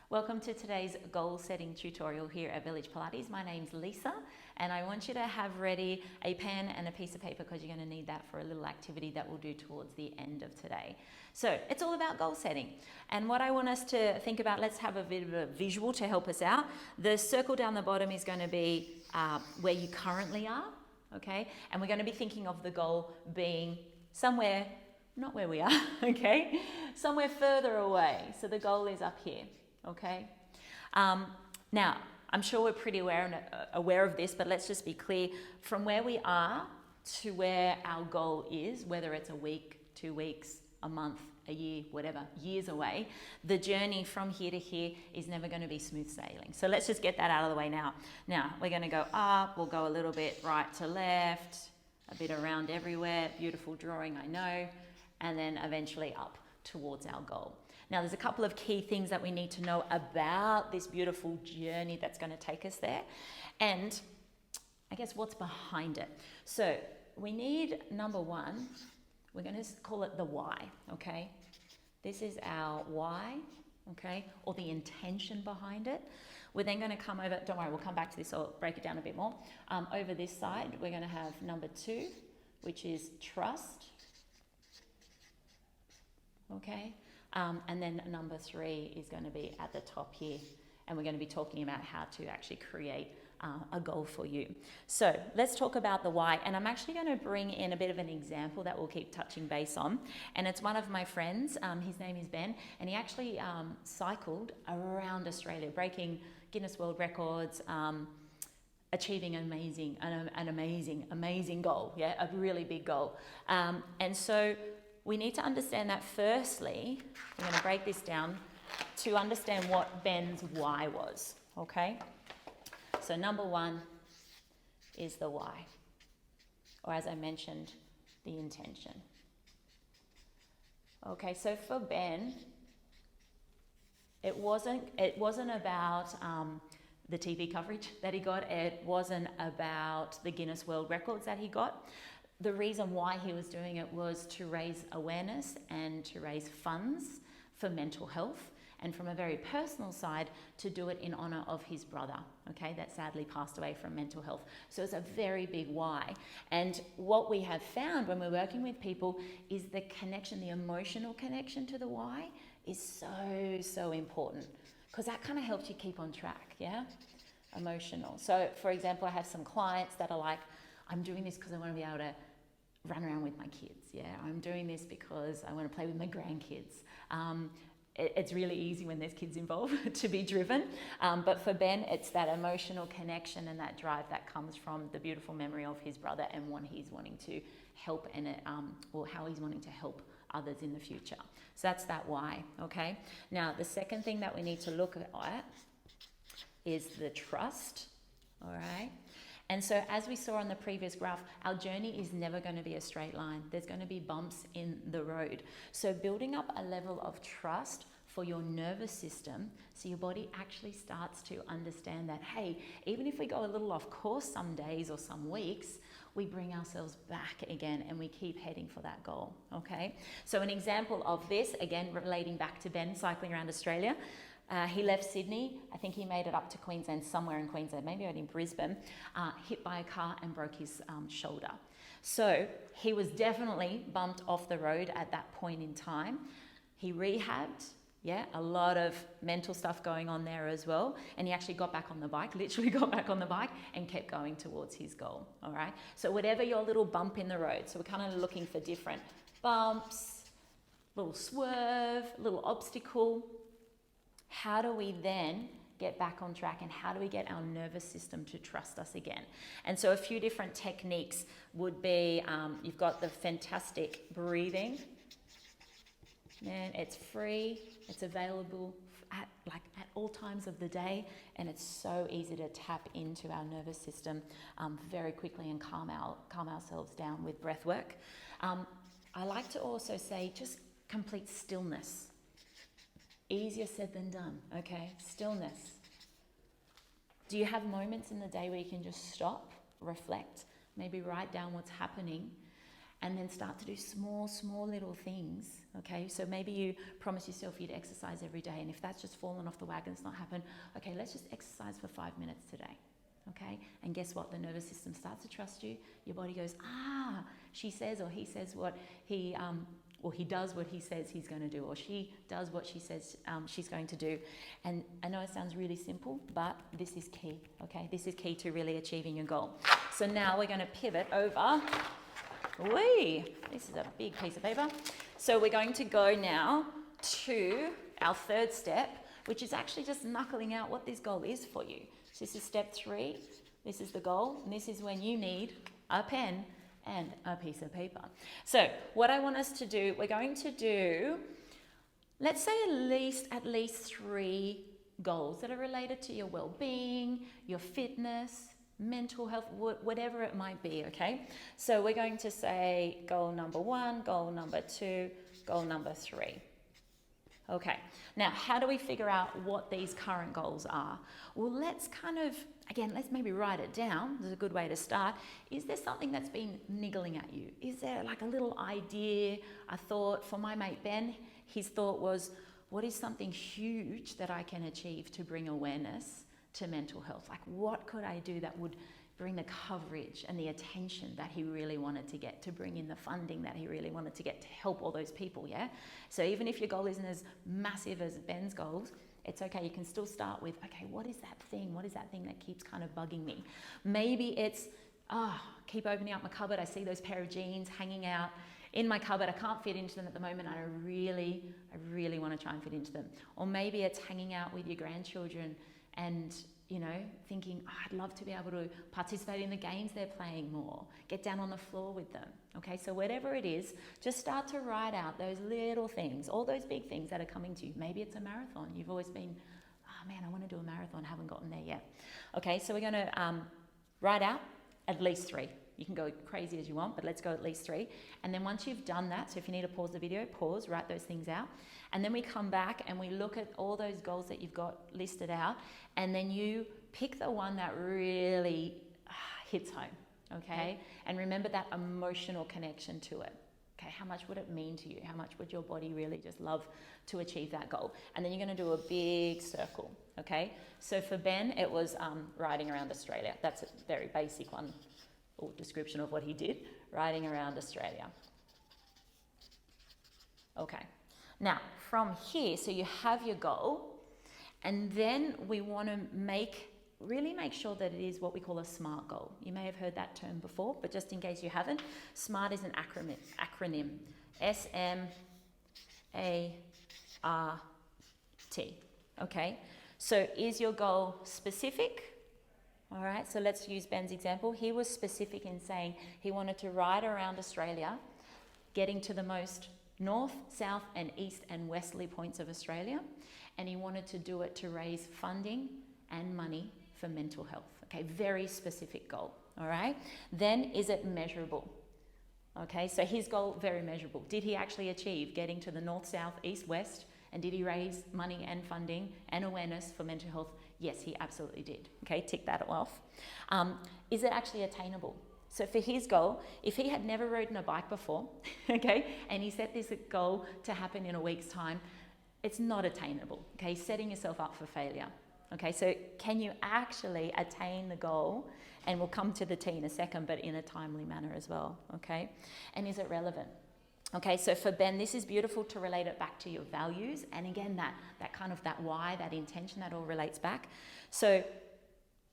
Welcome to today's goal setting tutorial here at Village Pilates. My name's Lisa and I want you to have ready a pen and a piece of paper because you're going to need that for a little activity that we'll do towards the end of today. So it's all about goal setting, and what I want us to think about, let's have a bit of a visual to help us out. The circle down the bottom is going to be where you currently are, okay? And we're going to be thinking of the goal being somewhere, not where we are, okay? Somewhere further away. So the goal is up here. Okay. Now, I'm sure we're pretty aware of this, but let's just be clear. From where we are to where our goal is, whether it's a week, 2 weeks, a month, a year, whatever, years away, the journey from here to here is never going to be smooth sailing. So let's just get that out of the way now. Now, we're going to go up, we'll go a little bit right to left, a bit around everywhere, beautiful drawing, I know, and then eventually up towards our goal. Now, there's a couple of key things that we need to know about this beautiful journey that's going to take us there, and I guess what's behind it. So we need, number one, we're going to call it the why, okay? This is our why, okay, or the intention behind it. We're then going to come over, don't worry, we'll come back to this, I'll break it down a bit more. Over this side, we're going to have number 2, which is trust, okay? And then number 3 is going to be at the top here, and we're going to be talking about how to actually create a goal for you. So let's talk about the why, and I'm actually going to bring in a bit of an example that we'll keep touching base on, and it's one of my friends. His name is Ben, and he actually cycled around Australia, breaking Guinness World Records, achieving an amazing goal, yeah, a really big goal. And so we need to understand that firstly, we're going to break this down to understand what Ben's why was, okay? So number 1 is the why, or as I mentioned, the intention. Okay, so for Ben, it wasn't about the TV coverage that he got. It wasn't about the Guinness World Records that he got. The reason why he was doing it was to raise awareness and to raise funds for mental health, and from a very personal side, to do it in honor of his brother, okay, that sadly passed away from mental health. So it's a very big why. And what we have found when we're working with people is the connection, the emotional connection to the why is so important, because that kind of helps you keep on track, yeah? Emotional. So for example, I have some clients that are like, I'm doing this because I want to be able to run around with my kids. Yeah, I'm doing this because I want to play with my grandkids. It's really easy when there's kids involved to be driven. But for Ben, it's that emotional connection and that drive that comes from the beautiful memory of his brother and what he's wanting to help or how he's wanting to help others in the future. So that's that why, okay? Now, the second thing that we need to look at is the trust, all right? And so as we saw on the previous graph, our journey is never going to be a straight line. There's going to be bumps in the road. So building up a level of trust for your nervous system, so your body actually starts to understand that, hey, even if we go a little off course some days or some weeks, we bring ourselves back again and we keep heading for that goal, okay? So an example of this, again, relating back to Ben cycling around Australia, he left Sydney, I think he made it up to Queensland, somewhere in Queensland, maybe out in Brisbane, hit by a car and broke his shoulder. So he was definitely bumped off the road at that point in time. He rehabbed, yeah, a lot of mental stuff going on there as well. And he actually got back on the bike, literally got back on the bike and kept going towards his goal, all right? So whatever your little bump in the road, so we're kind of looking for different bumps, little swerve, little obstacle. How do we then get back on track, and how do we get our nervous system to trust us again? And so a few different techniques would be, you've got the fantastic breathing. Man, it's free, it's available at all times of the day, and it's so easy to tap into our nervous system very quickly and calm ourselves down with breath work. I like to also say just complete stillness. Easier said than done, okay? Stillness. Do you have moments in the day where you can just stop, reflect, maybe write down what's happening, And then start to do small little things, okay? So maybe you promise yourself you'd exercise every day, and if that's just fallen off the wagon, it's not happened, okay, let's just exercise for 5 minutes today, okay? And guess what? The nervous system starts to trust you. Your body goes, she says or he says what he, or he does what he says he's going to do, or she does what she says she's going to do. And I know it sounds really simple, but this is key, okay? This is key to really achieving your goal. So now we're going to pivot over. This is a big piece of paper. So we're going to go now to our third step, which is actually just knuckling out what this goal is for you. So this is step 3. This is the goal, and this is when you need a pen and a piece of paper. So what I want us to do, we're going to do, let's say at least 3 goals that are related to your well-being, your fitness, mental health, whatever it might be, okay? So we're going to say goal number 1, goal number 2, goal number 3. Okay, now how do we figure out what these current goals are? Well, let's let's maybe write it down. This is a good way to start. Is there something that's been niggling at you? Is there like a little idea, a thought? For my mate Ben, his thought was, what is something huge that I can achieve to bring awareness to mental health? Like, what could I do that would bring the coverage and the attention that he really wanted to get, to bring in the funding that he really wanted to get to help all those people, yeah? So even if your goal isn't as massive as Ben's goals, it's okay. You can still start with, okay, what is that thing? What is that thing that keeps kind of bugging me? Maybe it's, keep opening up my cupboard. I see those pair of jeans hanging out in my cupboard. I can't fit into them at the moment. I really want to try and fit into them. Or maybe it's hanging out with your grandchildren and, you know, thinking, I'd love to be able to participate in the games they're playing more, get down on the floor with them. Okay, so whatever it is, just start to write out those little things, all those big things that are coming to you. Maybe it's a marathon. You've always been, man, I want to do a marathon, haven't gotten there yet. Okay, so we're going to write out at least 3. You can go crazy as you want, but let's go at least 3. And then once you've done that, so if you need to pause the video, pause, write those things out. And then we come back and we look at all those goals that you've got listed out. And then you pick the one that really hits home, okay? And remember that emotional connection to it. Okay, how much would it mean to you? How much would your body really just love to achieve that goal? And then you're going to do a big circle, okay? So for Ben, it was riding around Australia. That's a very basic one, or description of what he did, riding around Australia. Okay, now from here, so you have your goal, and then we want to really make sure that it is what we call a SMART goal. You may have heard that term before, but just in case you haven't, SMART is an acronym. S-M-A-R-T, okay? So is your goal specific? All right, so let's use Ben's example. He was specific in saying he wanted to ride around Australia, getting to the most north, south, and east and westerly points of Australia, and he wanted to do it to raise funding and money for mental health. Okay, very specific goal. All right, then is it measurable? Okay, so his goal, very measurable. Did he actually achieve getting to the north, south, east, west? And did he raise money and funding and awareness for mental health? Yes, he absolutely did. Okay, tick that off. Is it actually attainable? So for his goal, if he had never ridden a bike before, okay, and he set this goal to happen in a week's time, it's not attainable. Okay, setting yourself up for failure. Okay, so can you actually attain the goal? And we'll come to the T in a second, but in a timely manner as well. Okay, and is it relevant? Okay, so for Ben, this is beautiful to relate it back to your values. And again, that kind of that why, that intention, that all relates back. So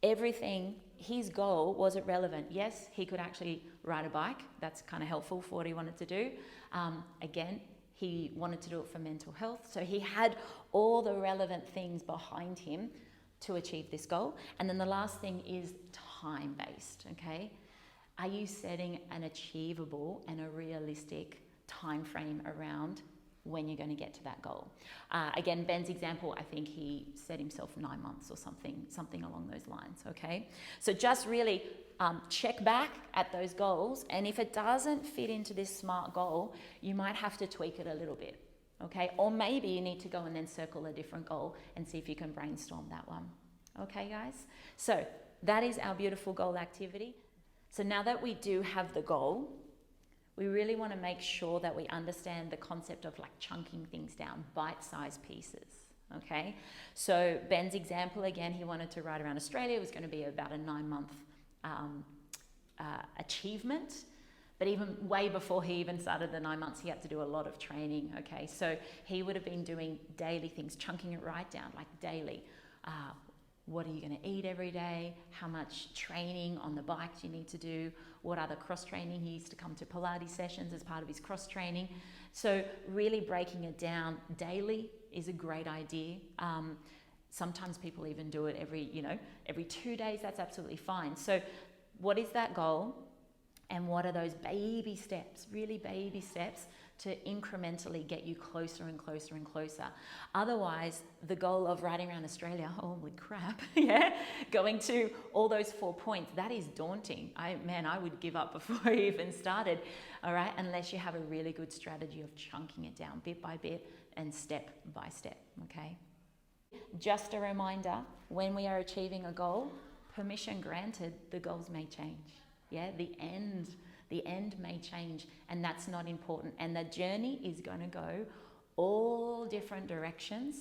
everything, his goal, was it relevant? Yes, he could actually ride a bike. That's kind of helpful for what he wanted to do. Again, he wanted to do it for mental health. So he had all the relevant things behind him to achieve this goal. And then the last thing is time-based, okay? Are you setting an achievable and a realistic time frame around when you're going to get to that goal? Again, Ben's example, I think he set himself 9 months or something along those lines, okay? So just really check back at those goals, and if it doesn't fit into this SMART goal, you might have to tweak it a little bit, okay? Or maybe you need to go and then circle a different goal and see if you can brainstorm that one. Okay, guys? So that is our beautiful goal activity. So now that we do have the goal, We really want to make sure that we understand the concept of like chunking things down, bite-sized pieces. Okay, so Ben's example again, he wanted to ride around Australia. It was going to be about a 9-month achievement, but even way before he even started the 9 months, he had to do a lot of training. Okay, so he would have been doing daily things, chunking it right down, like daily. What are you going to eat every day? How much training on the bike do you need to do? What other cross training? He used to come to Pilates sessions as part of his cross training. So really breaking it down daily is a great idea. Sometimes people even do it every 2 days. That's absolutely fine. So what is that goal? And what are those baby steps, really baby steps, to incrementally get you closer and closer and closer? Otherwise, the goal of riding around Australia, holy crap, yeah, going to all those 4 points, that is daunting. I would give up before I even started, all right, unless you have a really good strategy of chunking it down bit by bit and step by step, okay? Just a reminder, when we are achieving a goal, permission granted, the goals may change. Yeah, the end may change, and that's not important. And the journey is going to go all different directions,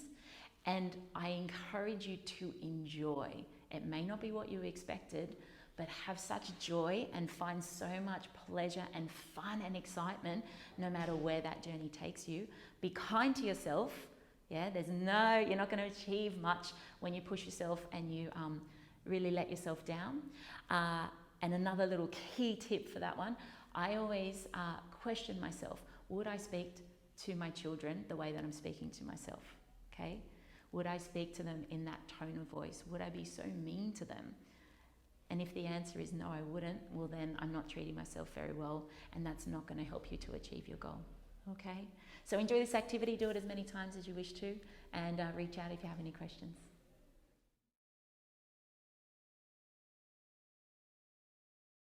and I encourage you to enjoy. It may not be what you expected, but have such joy and find so much pleasure and fun and excitement no matter where that journey takes you. Be kind to yourself. Yeah, you're not going to achieve much when you push yourself and you really let yourself down. And another little key tip for that one, I always question myself, would I speak to my children the way that I'm speaking to myself? Okay? Would I speak to them in that tone of voice? Would I be so mean to them? And if the answer is no, I wouldn't, well then I'm not treating myself very well, and that's not going to help you to achieve your goal. Okay? So enjoy this activity, do it as many times as you wish to, and reach out if you have any questions.